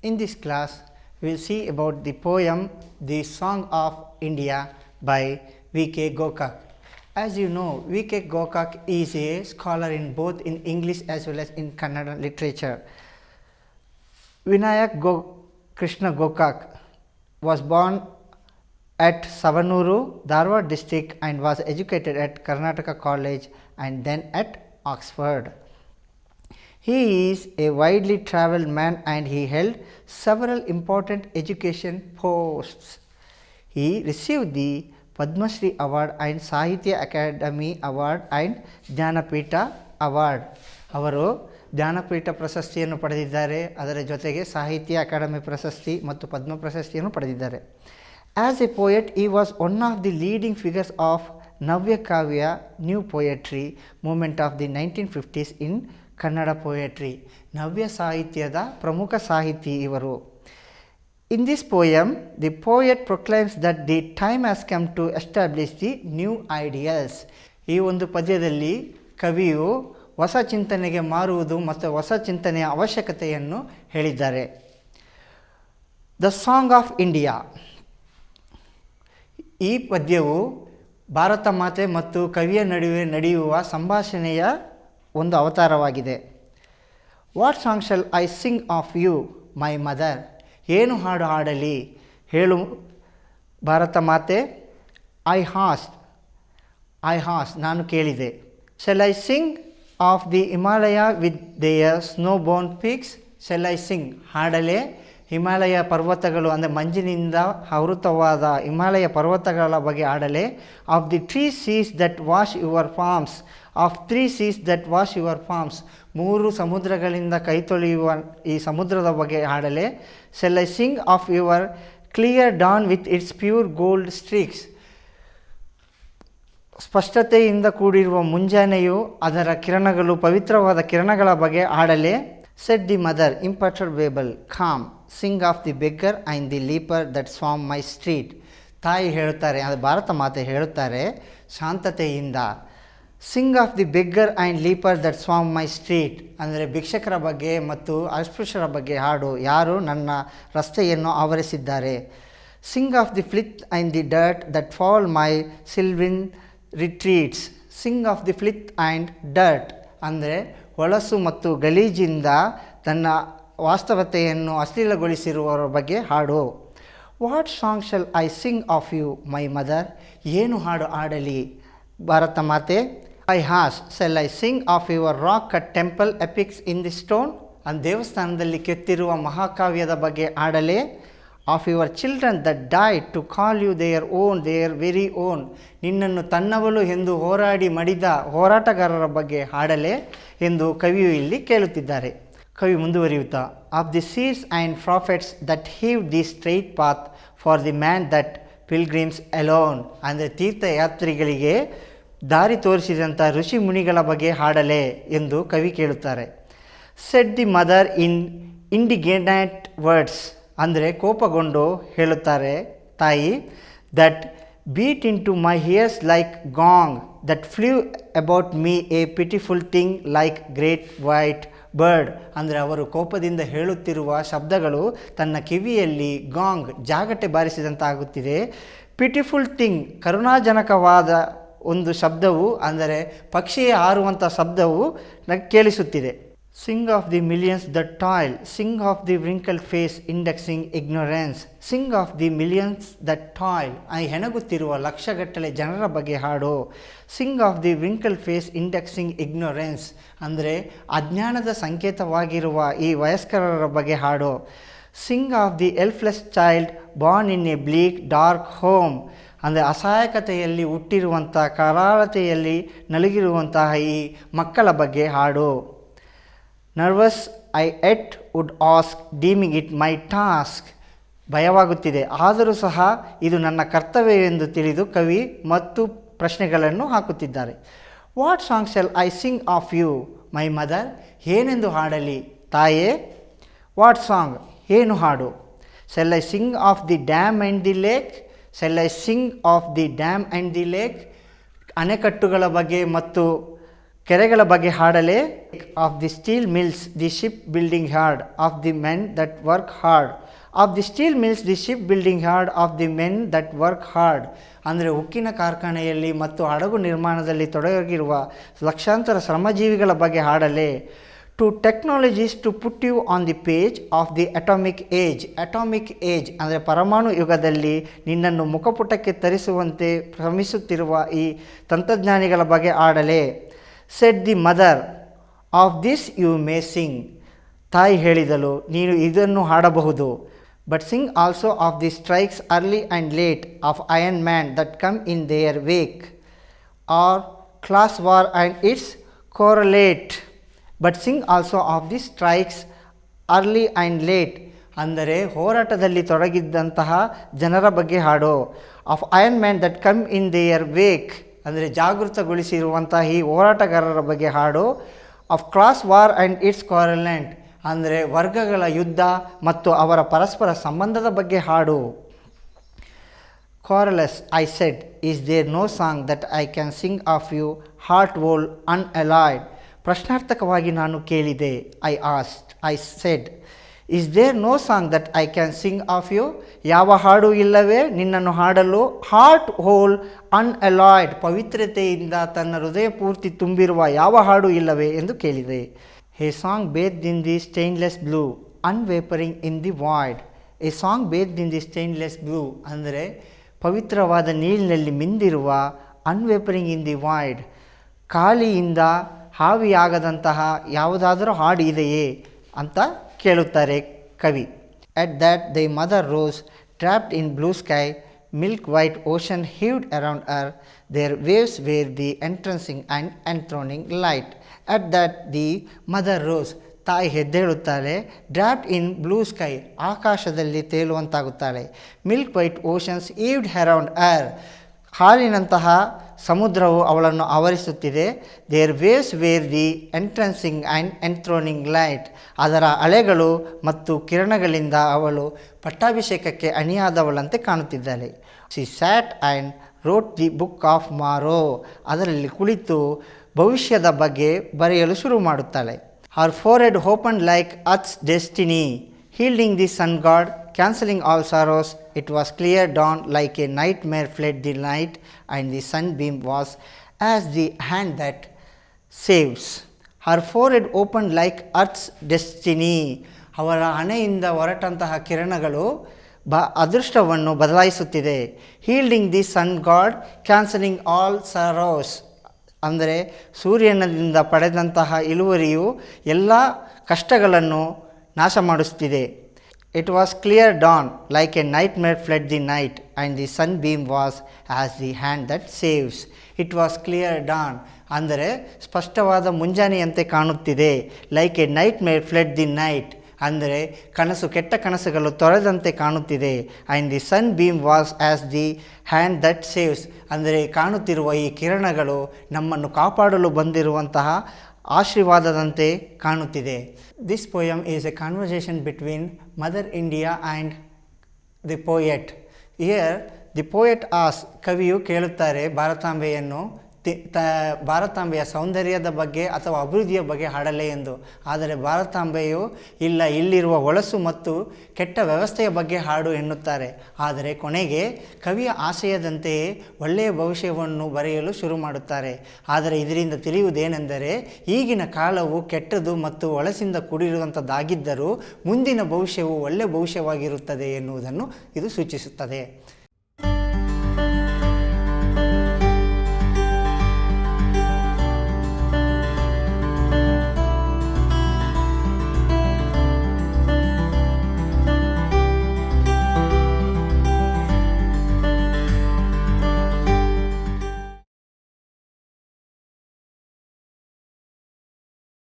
In this class, we will see about the poem The Song of India by V.K. Gokak. As you know, V.K. Gokak is a scholar in both in English as well as in Kannada literature. Vinayak Krishna Gokak was born at Savanuru, Dharwad district, and was educated at Karnataka College and then at Oxford. He is a widely travelled man and he held several important education posts. He received the Padma Shri Award and Sahitya Academy Award and Jnanapita Award. ಅವರು ಜ್ಞಾನಪೀಠ ಪ್ರಶಸ್ತಿಯನ್ನು ಪಡೆದಿದ್ದಾರೆ. ಅದರ ಜೊತೆಗೆ ಸಾಹಿತ್ಯ academy ಪ್ರಶಸ್ತಿ ಮತ್ತು ಪದ್ಮ ಪ್ರಶಸ್ತಿಯನ್ನು ಪಡೆದಿದ್ದಾರೆ. As a poet, he was one of the leading figures of Navya Kavya, new poetry movement of the 1950s in Kannada poetry. ನವ್ಯ ಸಾಹಿತ್ಯದ ಪ್ರಮುಖ ಸಾಹಿತಿ ಇವರು. In this poem, the poet proclaims that the time has come to establish the new ideals. ಈ ಒಂದು ಪದ್ಯದಲ್ಲಿ ಕವಿಯು ಹೊಸ ಚಿಂತನೆಗೆ ಮಾರುವುದು ಮತ್ತು ಹೊಸ ಚಿಂತನೆಯ ಅವಶ್ಯಕತೆಯನ್ನು ಹೇಳಿದ್ದಾರೆ. The song of India. ಈ ಪದ್ಯವು ಭಾರತ ಮಾತೆ ಮತ್ತು ಕವಿಯ ನಡುವೆ ನಡೆಯುವ ಸಂಭಾಷಣೆಯ ಒಂದು ಅವತಾರವಾಗಿದೆ. What song shall I sing of you my mother. ಏನು ಹಾಡು ಹಾಡಲಿ ಹೇಳು ಭಾರತ ಮಾತೆ. ಐ ಹಾಸ್ ನಾನು ಕೇಳಿದೆ. Shall I sing of the Himalaya with their snow born peaks. Shall I sing ಹಾಡಲೆ ಹಿಮಾಲಯ ಪರ್ವತಗಳು ಅಂದರೆ ಮಂಜಿನಿಂದ ಆವೃತವಾದ ಹಿಮಾಲಯ ಪರ್ವತಗಳ ಬಗ್ಗೆ ಹಾಡಲೆ. Of the 3 seas that wash your farms. Of 3 seas that wash your farms. 3 ಸಮುದ್ರಗಳಿಂದ ಕೈ ತೊಳೆಯುವ ಈ ಸಮುದ್ರದ ಬಗ್ಗೆ ಹಾಡಲೆ. Shall I sing of your clear dawn with its pure gold streaks. ಸ್ಪಷ್ಟತೆಯಿಂದ ಕೂಡಿರುವ ಮುಂಜಾನೆಯು ಅದರ ಕಿರಣಗಳು ಪವಿತ್ರವಾದ ಕಿರಣಗಳ ಬಗ್ಗೆ ಹಾಡಲೆ. Said the mother imperturbable calm. Sing of the beggar and the leper that swarm my street. ತಾಯಿ ಹೇಳುತ್ತಾರೆ, ಅದು ಭಾರತ ಮಾತೆ ಹೇಳುತ್ತಾರೆ ಶಾಂತತೆಯಿಂದ. Sing of the beggar and leper that swarm my street ಅಂದರೆ ಭಿಕ್ಷಕರ ಬಗ್ಗೆ ಮತ್ತು ಅಸ್ಪೃಶ್ಯರ ಬಗ್ಗೆ ಹಾಡು, ಯಾರು ನನ್ನ ರಸ್ತೆಯನ್ನು ಆವರಿಸಿದ್ದಾರೆ. Sing of the filth and the dirt that foul my sylvan retreats. Sing of the filth and dirt ಅಂದರೆ ಹೊಲಸು ಮತ್ತು ಗಲೀಜಿಂದ ತನ್ನ ವಾಸ್ತವತೆಯನ್ನು ಅಶ್ಲೀಲಗೊಳಿಸಿರುವವರ ಬಗ್ಗೆ ಹಾಡು. What song shall I sing of you my mother. ಏನು ಹಾಡು ಹಾಡಲಿ ಭಾರತ ಮಾತೆ. I ask. Shall I sing of your rock cut temple epics in the stone. அந்த ದೇವಸ್ಥಾನದಲ್ಲಿ ಕೆತ್ತಿರುವ ಮಹಾಕಾವ್ಯದ ಬಗ್ಗೆ ಹಾಡಲೆ. Of your children that died to call you their own, their very own. ನಿನ್ನನ್ನು ತನ್ನವಳು ಎಂದು ಹೋರಾಡಿ ಮಡಿದ ಹೋರಾಟಗಾರರ ಬಗ್ಗೆ ಹಾಡಲೆ ಎಂದು ಕವಿಯು ಇಲ್ಲಿ ಕೇಳುತ್ತಿದ್ದಾರೆ. ಕವಿ ಮುಂದುವರಿಯುತ್ತಾ, of the seeds and prophets that heave the straight path for the man that pilgrims alone ಅಂದರೆ ತೀರ್ಥಯಾತ್ರಿಗಳಿಗೆ ದಾರಿ ತೋರಿಸಿದಂಥ ಋಷಿ ಮುನಿಗಳ ಬಗ್ಗೆ ಹಾಡಲೆ ಎಂದು ಕವಿ ಕೇಳುತ್ತಾರೆ. Said the mother in indignant words ಅಂದರೆ ಕೋಪಗೊಂಡು ಹೇಳುತ್ತಾರೆ ತಾಯಿ. That beat in to my ears like gong that flew about me a pitiful thing like great white bird ಅಂದರೆ ಅವರು ಕೋಪದಿಂದ ಹೇಳುತ್ತಿರುವ ಶಬ್ದಗಳು ತನ್ನ ಕಿವಿಯಲ್ಲಿ ಗಾಂಗ್ ಜಾಗಟೆ ಬಾರಿಸಿದಂತಾಗುತ್ತಿದೆ. ಪಿಟಿಫುಲ್ ಥಿಂಗ್ ಕರುಣಾಜನಕವಾದ ಒಂದು ಶಬ್ದವು ಅಂದರೆ ಪಕ್ಷಿಯೇ ಹಾರುವಂಥ ಶಬ್ದವು ಕೇಳಿಸುತ್ತಿದೆ. Sing of the millions that toil. Sing of the wrinkled face indexing ignorance. Sing of the millions that toil ಹೆಣಗುತ್ತಿರುವ ಲಕ್ಷಗಟ್ಟಲೆ ಜನರ ಬಗ್ಗೆ ಹಾಡು. Sing of the wrinkled face indexing ignorance ಅಂದರೆ ಅಜ್ಞಾನದ ಸಂಕೇತವಾಗಿರುವ ಈ ವಯಸ್ಕರರ ಬಗ್ಗೆ ಹಾಡು. Sing of the helpless child born in a bleak dark home ಅಂದರೆ ಅಸಹಾಯಕತೆಯಲ್ಲಿ ಹುಟ್ಟಿರುವಂಥ ಕರಾಳತೆಯಲ್ಲಿ ನಲುಗಿರುವಂತಹ ಈ ಮಕ್ಕಳ ಬಗ್ಗೆ ಹಾಡು. Nervous I at would ask deeming it my task. ಭಯವಾಗುತ್ತಿದೆ ಆದರೂ ಸಹ ಇದು ನನ್ನ ಕರ್ತವ್ಯವೆಂದು ತಿಳಿದು ಕವಿ ಮತ್ತು ಪ್ರಶ್ನೆಗಳನ್ನು ಹಾಕುತ್ತಿದ್ದಾರೆ. What song shall I sing of you my mother. ಏನೆಂದು ಹಾಡಲಿ ತಾಯೇ. ವಾಟ್ ಸಾಂಗ್ ಏನು ಹಾಡು. Shall I sing of the dam and the lake. Shall I sing of the dam and the lake ಅಣೆಕಟ್ಟುಗಳ ಬಗ್ಗೆ ಮತ್ತು ಕೆರೆಗಳ ಬಗ್ಗೆ ಹಾಡಲೇ. Of the steel mills the ship building yard of the men that work hard. Of the steel mills the ship building yard of the men that work hard. ಅಂದರೆ ಉಕ್ಕಿನ ಕಾರ್ಖಾನೆಯಲ್ಲಿ ಮತ್ತು ಹಡಗು ನಿರ್ಮಾಣದಲ್ಲಿ ತೊಡಗಿರುವ ಲಕ್ಷಾಂತರ ಶ್ರಮಜೀವಿಗಳ ಬಗ್ಗೆ ಹಾಡಲೇ. To technologies to put you on the page of the atomic age. Atomic age ಅಂದರೆ ಪರಮಾಣು ಯುಗದಲ್ಲಿ ನಿನ್ನನ್ನು ಮುಖಪುಟಕ್ಕೆ ತರಿಸುವಂತೆ ಶ್ರಮಿಸುತ್ತಿರುವ ಈ ತಂತ್ರಜ್ಞಾನಿಗಳ ಬಗ್ಗೆ ಹಾಡಲೇ. Said the mother of this you may sing. ತಾಯಿ ಹೇಳಿದಳು, ನೀನು ಇದನ್ನು ಹಾಡಬಹುದು. But sing also of the strikes early and late of iron man that come in their wake or class war and its correlate. But sing also of the strikes early and late ಅಂದರೆ ಹೋರಾಟದಲ್ಲಿ ತೊಡಗಿದ್ದಂತಹ ಜನರ ಬಗ್ಗೆ ಹಾಡು. Of iron man that come in their wake ಅಂದರೆ ಜಾಗೃತಗೊಳಿಸಿರುವಂತಹ ಈ ಹೋರಾಟಗಾರರ ಬಗ್ಗೆ ಹಾಡು. Of class war and its correlate ಅಂದರೆ ವರ್ಗಗಳ ಯುದ್ಧ ಮತ್ತು ಅವರ ಪರಸ್ಪರ ಸಂಬಂಧದ ಬಗ್ಗೆ ಹಾಡು. Chorus, I said, is there no song that I can sing of you, heart whole unalloyed? ಪ್ರಶ್ನಾರ್ಥಕವಾಗಿ ನಾನು ಕೇಳಿದೆ. I said, is there no song that I can sing of you? ಯಾವ ಹಾಡು ಇಲ್ಲವೇ ನಿನ್ನನ್ನು ಹಾಡಲು? ಹಾರ್ಟ್ ಹೋಲ್ ಅನ್ಅಲಾಯ್ಡ್ ಪವಿತ್ರತೆಯಿಂದ ತನ್ನ ಹೃದಯ ಪೂರ್ತಿ ತುಂಬಿರುವ ಯಾವ ಹಾಡು ಇಲ್ಲವೇ ಎಂದು ಕೇಳಿದೆ. A song bathed in the stainless blue, unwavering in the void. A song bathed in the stainless blue ಅಂದರೆ ಪವಿತ್ರವಾದ ನೀರಿನಲ್ಲಿ ಮಿಂದಿರುವ, ಅನ್ವೇಪರಿಂಗ್ ಇನ್ ದಿ ವಾಯ್ಡ್ ಖಾಲಿಯಿಂದ ಹಾವಿಯಾಗದಂತಹ ಯಾವುದಾದರೂ ಹಾಡು ಇದೆಯೇ ಅಂತ ಕೇಳುತ್ತಾರೆ ಕವಿ. At that the mother rose, trapped in blue sky, milk white ocean heaved around her, their waves were the entrancing and enthroning light. At that the mother rose, ತಾಯಿ ಎದ್ದೇಳುತ್ತಾಳೆ. Dropped in blue sky ಆಕಾಶದಲ್ಲಿ ತೇಲುವಂತಾಗುತ್ತಾಳೆ. Milk white oceans heaved around her ಹಾಲಿನಂತಹ ಸಮುದ್ರವು ಅವಳನ್ನು ಆವರಿಸುತ್ತಿದೆ. Their waves were the entrancing and enthroning light ಅದರ ಅಲೆಗಳು ಮತ್ತು ಕಿರಣಗಳಿಂದ ಅವಳು ಪಟ್ಟಾಭಿಷೇಕಕ್ಕೆ ಅಣಿಯಾದವಳಂತೆ ಕಾಣುತ್ತಿದ್ದಾಳೆ. She sat and wrote the book of morrow ಅದರಲ್ಲಿ ಕುಳಿತು ಭವಿಷ್ಯದ ಬಗ್ಗೆ ಬರೆಯಲು ಶುರು ಮಾಡುತ್ತಾಳೆ. Her forehead opened like Earth's destiny, healing the sun god, cancelling all sorrows. It was clear dawn like a nightmare fled the night, and the sunbeam was as the hand that saves. Her forehead opened like Earth's destiny. ಅವರ ಹಣೆಯಿಂದ ಹೊರಟಂತಹ ಕಿರಣಗಳು ಅದೃಷ್ಟವನ್ನು ಬದಲಾಯಿಸುತ್ತಿದೆ. Yielding the sun god, cancelling all sorrows ಅಂದರೆ ಸೂರ್ಯನಿಂದ ಪಡೆದಂತಹ ಇಳುವರಿಯು ಎಲ್ಲ ಕಷ್ಟಗಳನ್ನು ನಾಶ ಮಾಡಿಸುತ್ತಿದೆ. It was clear dawn like a nightmare fled the night and the sunbeam was as the hand that saves. It was clear dawn ಅಂದರೆ ಸ್ಪಷ್ಟವಾದ ಮುಂಜಾನೆಯಂತೆ ಕಾಣುತ್ತಿದೆ. Like a nightmare fled the night ಅಂದರೆ ಕೆಟ್ಟ ಕನಸುಗಳು ತೊರೆದಂತೆ ಕಾಣುತ್ತಿದೆ. And the sunbeam was as the hand that saves ಅಂದರೆ ಕಾಣುತ್ತಿರುವ ಈ ಕಿರಣಗಳು ನಮ್ಮನ್ನು ಕಾಪಾಡಲು ಬಂದಿರುವಂತಹ ಆಶೀರ್ವಾದದಂತೆ ಕಾಣುತ್ತಿದೆ. This poem is a conversation between mother India and the poet. Here the poet ಆಸ್ ಕವಿಯು ಕೇಳುತ್ತಾರೆ ಭಾರತಾಂಬೆಯನ್ನು ಭಾರತಾಂಬೆಯ ಸೌಂದರ್ಯದ ಬಗ್ಗೆ ಅಥವಾ ಅಭಿವೃದ್ಧಿಯ ಬಗ್ಗೆ ಹಾಡಲೇ ಎಂದು. ಆದರೆ ಭಾರತಾಂಬೆಯು ಇಲ್ಲ, ಇಲ್ಲಿರುವ ಹೊಲಸು ಮತ್ತು ಕೆಟ್ಟ ವ್ಯವಸ್ಥೆಯ ಬಗ್ಗೆ ಹಾಡು ಎನ್ನುತ್ತಾರೆ. ಆದರೆ ಕೊನೆಗೆ ಕವಿಯ ಆಶಯದಂತೆಯೇ ಒಳ್ಳೆಯ ಭವಿಷ್ಯವನ್ನು ಬರೆಯಲು ಶುರು ಮಾಡುತ್ತಾರೆ. ಆದರೆ ಇದರಿಂದ ತಿಳಿಯುವುದೇನೆಂದರೆ ಈಗಿನ ಕಾಲವು ಕೆಟ್ಟದು ಮತ್ತು ಹೊಲಸಿಂದ ಕೂಡಿರುವಂಥದ್ದಾಗಿದ್ದರೂ ಮುಂದಿನ ಭವಿಷ್ಯವು ಒಳ್ಳೆಯ ಭವಿಷ್ಯವಾಗಿರುತ್ತದೆ ಎನ್ನುವುದನ್ನು ಇದು ಸೂಚಿಸುತ್ತದೆ.